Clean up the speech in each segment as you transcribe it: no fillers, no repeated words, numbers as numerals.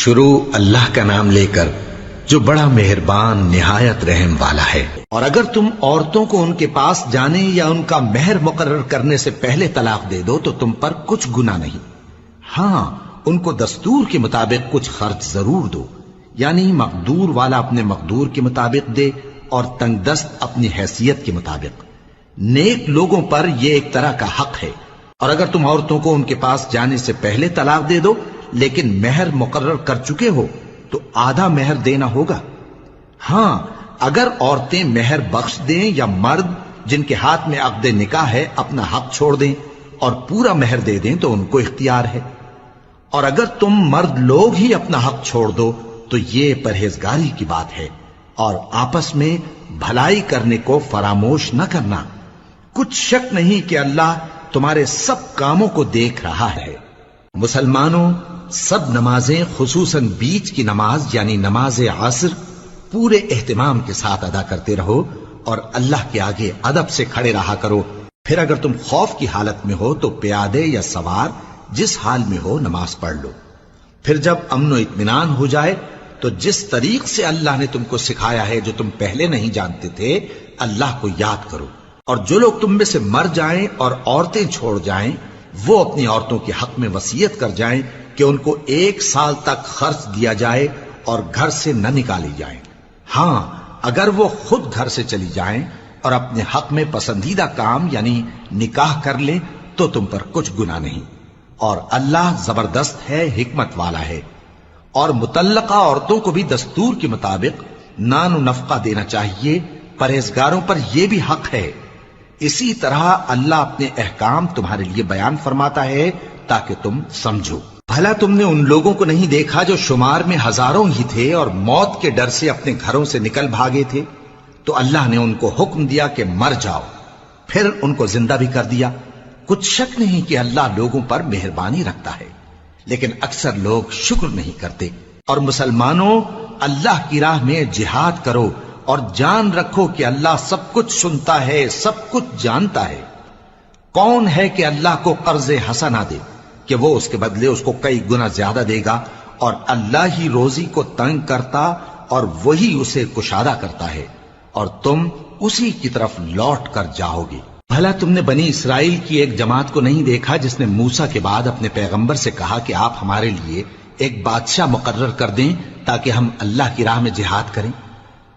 شروع اللہ کا نام لے کر جو بڑا مہربان نہایت رحم والا ہے۔ اور اگر تم عورتوں کو ان کے پاس جانے یا ان کا مہر مقرر کرنے سے پہلے طلاق دے دو تو تم پر کچھ گناہ نہیں، ہاں ان کو دستور کے مطابق کچھ خرچ ضرور دو، یعنی مقدور والا اپنے مقدور کے مطابق دے اور تنگ دست اپنی حیثیت کے مطابق۔ نیک لوگوں پر یہ ایک طرح کا حق ہے۔ اور اگر تم عورتوں کو ان کے پاس جانے سے پہلے طلاق دے دو لیکن مہر مقرر کر چکے ہو تو آدھا مہر دینا ہوگا۔ ہاں اگر عورتیں مہر بخش دیں یا مرد جن کے ہاتھ میں عقد نکاح ہے اپنا حق چھوڑ دیں اور پورا مہر دے دیں تو ان کو اختیار ہے۔ اور اگر تم مرد لوگ ہی اپنا حق چھوڑ دو تو یہ پرہیزگاری کی بات ہے، اور آپس میں بھلائی کرنے کو فراموش نہ کرنا۔ کچھ شک نہیں کہ اللہ تمہارے سب کاموں کو دیکھ رہا ہے۔ مسلمانوں، سب نمازیں خصوصاً بیچ کی نماز یعنی نماز عصر پورے اہتمام کے ساتھ ادا کرتے رہو اور اللہ کے آگے ادب سے کھڑے رہا کرو۔ پھر اگر تم خوف کی حالت میں ہو تو پیادے یا سوار جس حال میں ہو نماز پڑھ لو۔ پھر جب امن و اطمینان ہو جائے تو جس طریق سے اللہ نے تم کو سکھایا ہے جو تم پہلے نہیں جانتے تھے اللہ کو یاد کرو۔ اور جو لوگ تم میں سے مر جائیں اور عورتیں چھوڑ جائیں وہ اپنی عورتوں کے حق میں وصیت کر جائیں کہ ان کو 1 سال تک خرچ دیا جائے اور گھر سے نہ نکالی جائیں۔ ہاں اگر وہ خود گھر سے چلی جائیں اور اپنے حق میں پسندیدہ کام یعنی نکاح کر لیں تو تم پر کچھ گناہ نہیں، اور اللہ زبردست ہے، حکمت والا ہے۔ اور مطلقہ عورتوں کو بھی دستور کے مطابق نان و نفقہ دینا چاہیے، پرہیزگاروں پر یہ بھی حق ہے۔ اسی طرح اللہ اپنے احکام تمہارے لیے بیان فرماتا ہے تاکہ تم سمجھو۔ بھلا تم نے ان لوگوں کو نہیں دیکھا جو شمار میں ہزاروں ہی تھے اور موت کے ڈر سے اپنے گھروں سے نکل بھاگے تھے، تو اللہ نے ان کو حکم دیا کہ مر جاؤ، پھر ان کو زندہ بھی کر دیا۔ کچھ شک نہیں کہ اللہ لوگوں پر مہربانی رکھتا ہے، لیکن اکثر لوگ شکر نہیں کرتے۔ اور مسلمانوں، اللہ کی راہ میں جہاد کرو اور جان رکھو کہ اللہ سب کچھ سنتا ہے، سب کچھ جانتا ہے۔ کون ہے کہ اللہ کو قرض حسنہ دے کہ وہ اس کے بدلے اس کو کئی گنا زیادہ دے گا، اور اللہ ہی روزی کو تنگ کرتا اور وہی اسے کشادہ کرتا ہے، اور تم اسی کی طرف لوٹ کر جاؤ گے۔ بھلا تم نے بنی اسرائیل کی ایک جماعت کو نہیں دیکھا جس نے موسیٰ کے بعد اپنے پیغمبر سے کہا کہ آپ ہمارے لیے ایک بادشاہ مقرر کر دیں تاکہ ہم اللہ کی راہ میں جہاد کریں؟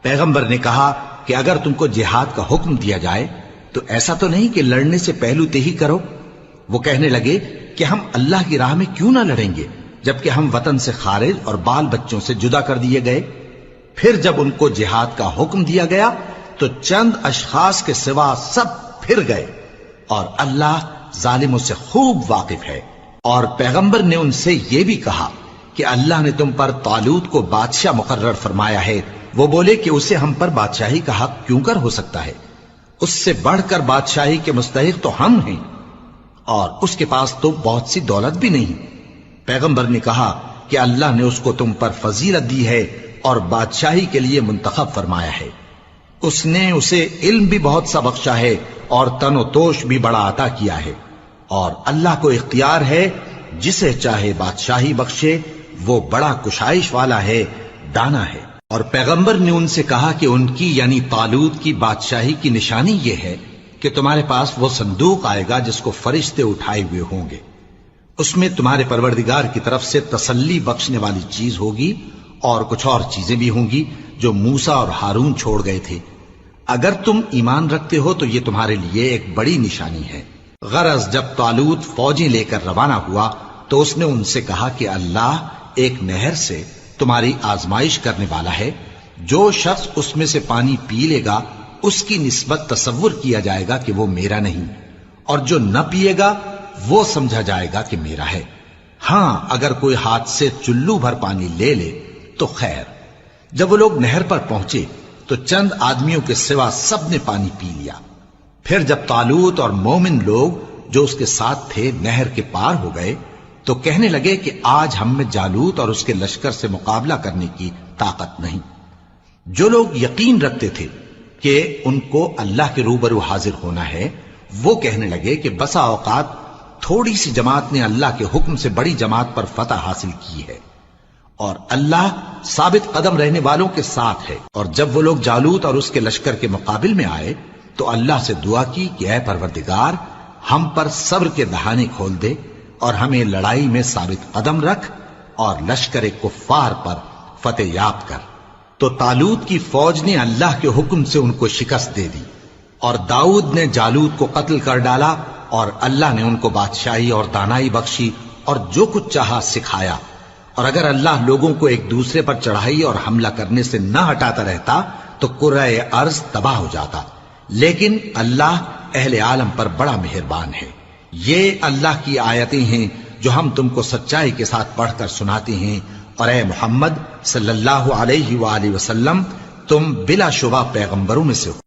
پیغمبر نے کہا کہ اگر تم کو جہاد کا حکم دیا جائے تو ایسا تو نہیں کہ لڑنے سے پہلو تہی کرو۔ وہ کہنے لگے کہ ہم اللہ کی راہ میں کیوں نہ لڑیں گے جبکہ ہم وطن سے خارج اور بال بچوں سے جدا کر دیے گئے۔ پھر جب ان کو جہاد کا حکم دیا گیا تو چند اشخاص کے سوا سب پھر گئے، اور اللہ ظالموں سے خوب واقف ہے۔ اور پیغمبر نے ان سے یہ بھی کہا کہ اللہ نے تم پر طالوت کو بادشاہ مقرر فرمایا ہے۔ وہ بولے کہ اسے ہم پر بادشاہی کا حق کیوں کر ہو سکتا ہے؟ اس سے بڑھ کر بادشاہی کے مستحق تو ہم ہیں، اور اس کے پاس تو بہت سی دولت بھی نہیں۔ پیغمبر نے کہا کہ اللہ نے اس کو تم پر فضیلت دی ہے اور بادشاہی کے لیے منتخب فرمایا ہے۔ اس نے اسے علم بھی بہت سا بخشا ہے اور تن و توش بھی بڑا عطا کیا ہے، اور اللہ کو اختیار ہے جسے چاہے بادشاہی بخشے، وہ بڑا کشائش والا ہے، دانا ہے۔ اور پیغمبر نے ان سے کہا کہ ان کی یعنی طالوت کی بادشاہی کی نشانی یہ ہے کہ تمہارے پاس وہ صندوق آئے گا جس کو فرشتے اٹھائے ہوئے ہوں گے، اس میں تمہارے پروردگار کی طرف سے تسلی بخشنے والی چیز ہوگی اور کچھ اور چیزیں بھی ہوں گی جو موسیٰ اور ہارون چھوڑ گئے تھے۔ اگر تم ایمان رکھتے ہو تو یہ تمہارے لیے ایک بڑی نشانی ہے۔ غرض جب طالوت فوجیں لے کر روانہ ہوا تو اس نے ان سے کہا کہ اللہ ایک نہر سے تمہاری آزمائش کرنے والا ہے، جو شخص اس میں سے پانی پی لے گا اس کی نسبت تصور کیا جائے گا کہ وہ میرا نہیں، اور جو نہ پیے گا وہ سمجھا جائے گا کہ میرا ہے۔ ہاں اگر کوئی ہاتھ سے چلو بھر پانی لے لے تو خیر۔ جب وہ لوگ نہر پر پہنچے تو چند آدمیوں کے سوا سب نے پانی پی لیا۔ پھر جب طالوت اور مومن لوگ جو اس کے ساتھ تھے نہر کے پار ہو گئے تو کہنے لگے کہ آج ہم میں جالوت اور اس کے لشکر سے مقابلہ کرنے کی طاقت نہیں۔ جو لوگ یقین رکھتے تھے کہ ان کو اللہ کے روبرو حاضر ہونا ہے وہ کہنے لگے کہ بسا اوقات تھوڑی سی جماعت نے اللہ کے حکم سے بڑی جماعت پر فتح حاصل کی ہے، اور اللہ ثابت قدم رہنے والوں کے ساتھ ہے۔ اور جب وہ لوگ جالوت اور اس کے لشکر کے مقابل میں آئے تو اللہ سے دعا کی کہ اے پروردگار، ہم پر صبر کے دہانے کھول دے اور ہمیں لڑائی میں ثابت قدم رکھ اور لشکر کفار پر فتح یاب کر۔ تو طالوت کی فوج نے اللہ کے حکم سے ان کو شکست دے دی، اور داؤد نے جالوت کو قتل کر ڈالا، اور اللہ نے ان کو بادشاہی اور دانائی بخشی اور جو کچھ چاہا سکھایا۔ اور اگر اللہ لوگوں کو ایک دوسرے پر چڑھائی اور حملہ کرنے سے نہ ہٹاتا رہتا تو کرۂ ارض تباہ ہو جاتا، لیکن اللہ اہل عالم پر بڑا مہربان ہے۔ یہ اللہ کی آیتیں ہیں جو ہم تم کو سچائی کے ساتھ پڑھ کر سناتے ہیں، اور اے محمد صلی اللہ علیہ وآلہ وسلم، تم بلا شبہ پیغمبروں میں سے ہو۔